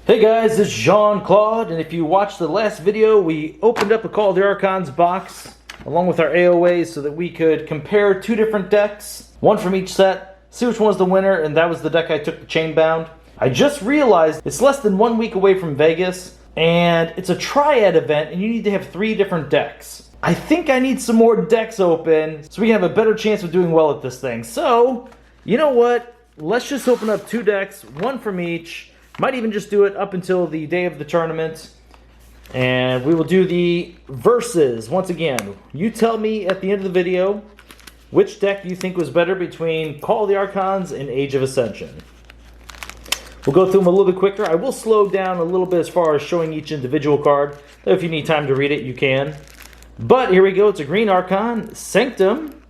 Hey guys, it's Jean-Claude, and if you watched the last video, we opened up a Call of the Archons box along with our AOAs so that we could compare two different decks, one from each set, see which one was the winner, and that was the deck I took the Chainbound. I just realized it's less than 1 week away from Vegas, and it's a triad event, and you need to have 3 different decks. I think I need some more decks open so we can have a better chance of doing well at this thing. So, you know what? Let's just open up 2 decks, one from each. Might even just do it up until the day of the tournament. And we will do the versus. Once again, you tell me at the end of the video which deck you think was better between Call of the Archons and Age of Ascension. We'll go through them a little bit quicker. I will slow down a little bit as far as showing each individual card. If you need time to read it, you can. But here we go. It's a green Archon, Sanctum,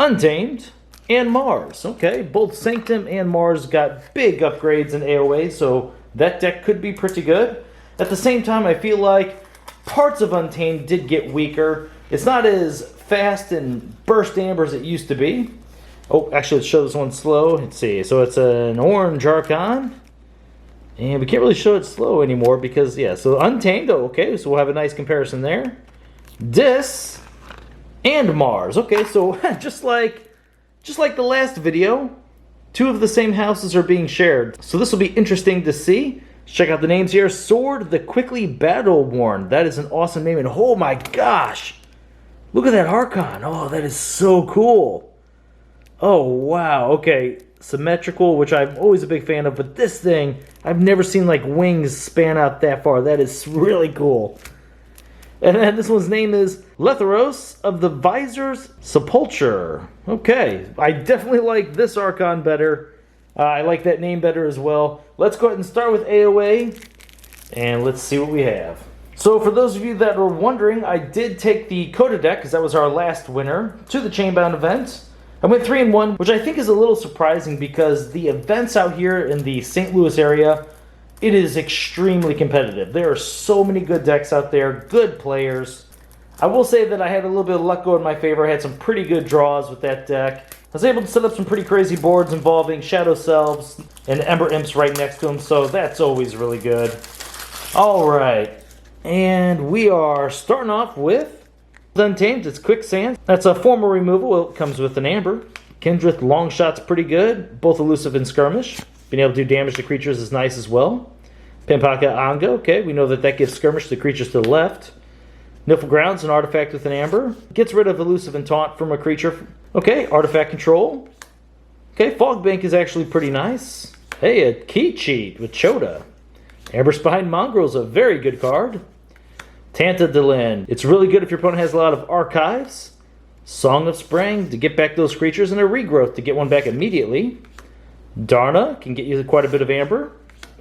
Untamed, and Mars. Okay, both Sanctum and Mars got big upgrades in AOA, so that deck could be pretty good. At the same time, I feel like parts of Untamed did get weaker. It's not as fast and burst amber as it used to be. Oh, actually, let's show this one slow. Let's see. So it's an orange Archon. And we can't really show it slow anymore because, yeah, so Untamed, okay, so we'll have a nice comparison there. Dis and Mars. Okay, so just like the last video, 2 of the same houses are being shared. So this will be interesting to see. Let's check out the names here. Sword the Quickly Battle-Worn. That is an awesome name. And oh my gosh, look at that Archon. Oh, that is so cool. Oh, wow. Okay, symmetrical, which I'm always a big fan of. But this thing, I've never seen like wings span out that far. That is really cool. And then this one's name is Letharos of the Visor's Sepulture. Okay, I definitely like this Archon better. I like that name better as well. Let's go ahead and start with AOA, and let's see what we have. So for those of you that were wondering, I did take the Coda deck, because that was our last winner, to the Chainbound event. I went 3-1, which I think is a little surprising because the events out here in the St. Louis area, it is extremely competitive. There are so many good decks out there, good players. I will say that I had a little bit of luck go in my favor. I had some pretty good draws with that deck. I was able to set up some pretty crazy boards involving Shadow Selves and Ember Imps right next to them, so that's always really good. Alright, and we are starting off with Untamed. It's Quicksand. That's a formal removal. It comes with an Amber. Kindred Longshot's pretty good, both elusive and skirmish. Being able to do damage to creatures is nice as well. Pimpaka Anga, okay, we know that that gives skirmish to creatures to the left. Niflground's an artifact with an Amber. Gets rid of elusive and taunt from a creature. Okay, artifact control. Okay, Fogbank is actually pretty nice. Hey, a key cheat with Chota. Amber Spine Mongrel's a very good card. Tantadilin, it's really good if your opponent has a lot of archives. Song of Spring to get back those creatures, and a Regrowth to get one back immediately. Darna can get you quite a bit of Amber.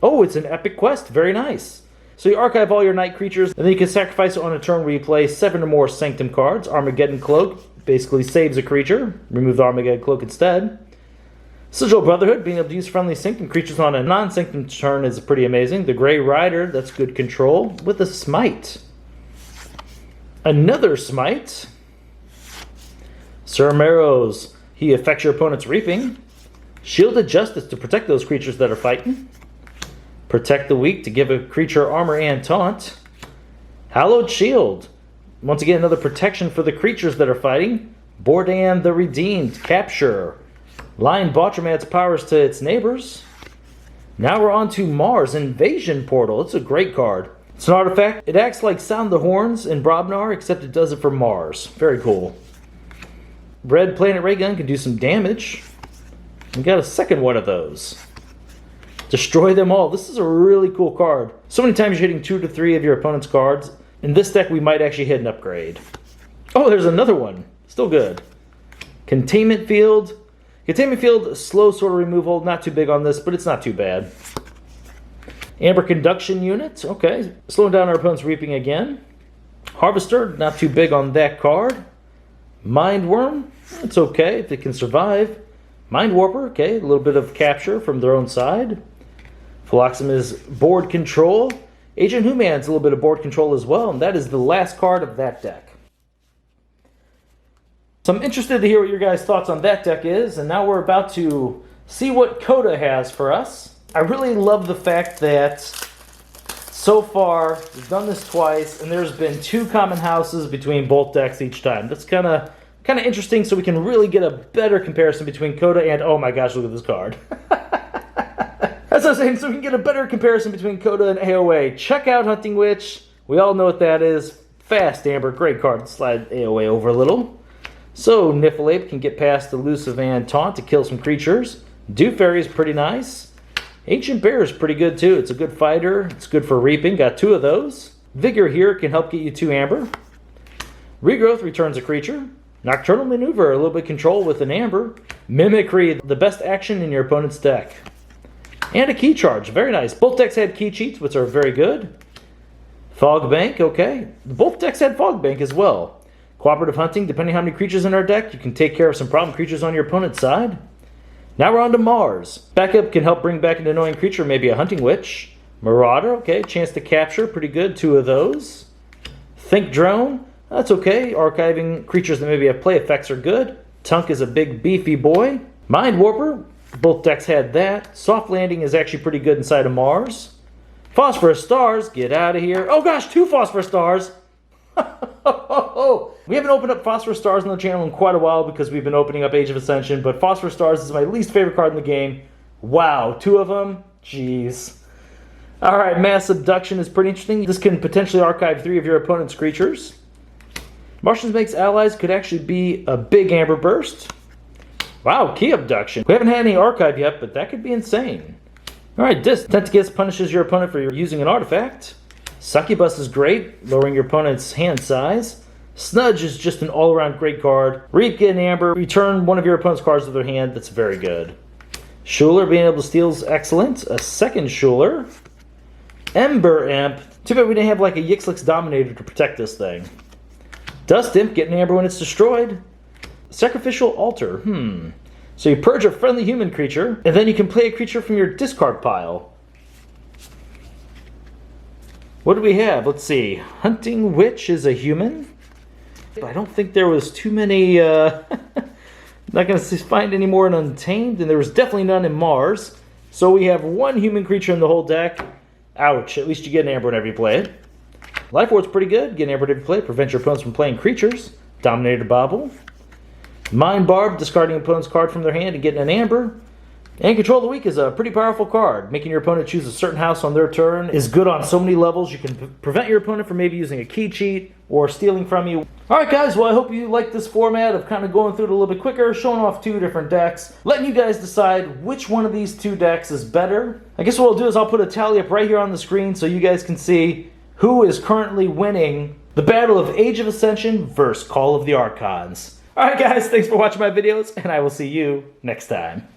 Oh, it's an epic quest. Very nice. So you archive all your night creatures, and then you can sacrifice it on a turn where you play 7 or more Sanctum cards. Armageddon Cloak basically saves a creature. Remove the Armageddon Cloak instead. Sigil Brotherhood, being able to use friendly Sanctum creatures on a non-Sanctum turn is pretty amazing. The Grey Rider, that's good control, with a Smite. Another Smite. Sir Marrows, he affects your opponent's reaping. Shielded Justice to protect those creatures that are fighting. Protect the Weak to give a creature armor and taunt. Hallowed Shield. Once again, another protection for the creatures that are fighting. Bordan the Redeemed. Capture. Lion Botrom adds powers to its neighbors. Now we're on to Mars. Invasion Portal. It's a great card. It's an artifact. It acts like Sound the Horns in Brobnar, except it does it for Mars. Very cool. Red Planet Ray Gun can do some damage. We got a second one of those. Destroy them all. This is a really cool card. So many times you're hitting 2 to 3 of your opponent's cards. In this deck, we might actually hit an upgrade. Oh, there's another one. Still good. Containment Field. Containment Field, slow sort of removal. Not too big on this, but it's not too bad. Amber Conduction Unit. Okay. Slowing down our opponent's reaping again. Harvester, not too big on that card. Mindworm. It's okay if it can survive. Mind Warper, okay, a little bit of capture from their own side. Philoxim is board control. Agent Human's a little bit of board control as well, and that is the last card of that deck. So I'm interested to hear what your guys' thoughts on that deck is, and now we're about to see what Coda has for us. I really love the fact that So far, we've done this twice, and there's been 2 common houses between both decks each time. That's kind of interesting, so we can really get a better comparison between Coda and, oh my gosh, look at this card. That's what I'm saying, so we can get a better comparison between Coda and AOA. Check out Hunting Witch. We all know what that is. Fast Amber, great card to slide AOA over a little. So Niffleape can get past Elusive and Taunt to kill some creatures. Dew Fairy is pretty nice. Ancient Bear is pretty good too. It's a good fighter. It's good for reaping. Got 2 of those. Vigor here can help get you 2 amber. Regrowth returns a creature. Nocturnal Maneuver, a little bit of control with an amber. Mimicry, the best action in your opponent's deck. And a key charge, very nice. Both decks had key cheats, which are very good. Fog Bank, okay. Both decks had Fog Bank as well. Cooperative Hunting, depending on how many creatures in our deck, you can take care of some problem creatures on your opponent's side. Now we're on to Mars. Backup can help bring back an annoying creature, maybe a Hunting Witch. Marauder, okay, chance to capture, pretty good, 2 of those. Think Drone, that's okay. Archiving creatures that maybe have play effects are good. Tunk is a big beefy boy. Mind Warper, both decks had that. Soft Landing is actually pretty good inside of Mars. Phosphorus Stars, get out of here. Oh gosh, 2 Phosphorus Stars. We haven't opened up Phosphorus Stars on the channel in quite a while because we've been opening up Age of Ascension, but Phosphorus Stars is my least favorite card in the game. Wow, 2 of them? Jeez. Alright, Mass Abduction is pretty interesting. This can potentially archive 3 of your opponent's creatures. Martians Makes Allies could actually be a big Amber Burst. Wow, Key Abduction. We haven't had any archive yet, but that could be insane. Alright, Disc. Tentacus punishes your opponent for using an artifact. Succubus is great, lowering your opponent's hand size. Snudge is just an all-around great card. Reap, get an amber, return one of your opponent's cards to their hand. That's very good. Schuler being able to steal is excellent. A second Schuler. Ember Imp. Too bad we didn't have like a Yixlix Dominator to protect this thing. Dust Imp, get an amber when it's destroyed. Sacrificial Altar. So you purge a friendly human creature, and then you can play a creature from your discard pile. What do we have? Let's see. Hunting Witch is a human. I don't think there was too many... not going to find any more in Untamed, and there was definitely none in Mars. So we have 1 human creature in the whole deck. Ouch. At least you get an amber whenever you play it. Life Ward's pretty good. Get an amber whenever you play it. Prevent your opponents from playing creatures. Dominator Bobble. Mind Barb, discarding opponent's card from their hand and getting an amber. And Control of the Weak is a pretty powerful card. Making your opponent choose a certain house on their turn is good on so many levels. You can prevent your opponent from maybe using a key cheat or stealing from you. Alright guys, well I hope you like this format of kind of going through it a little bit quicker, showing off 2 different decks, letting you guys decide which one of these 2 decks is better. I guess what I'll do is I'll put a tally up right here on the screen so you guys can see who is currently winning the battle of Age of Ascension versus Call of the Archons. Alright guys, thanks for watching my videos, and I will see you next time.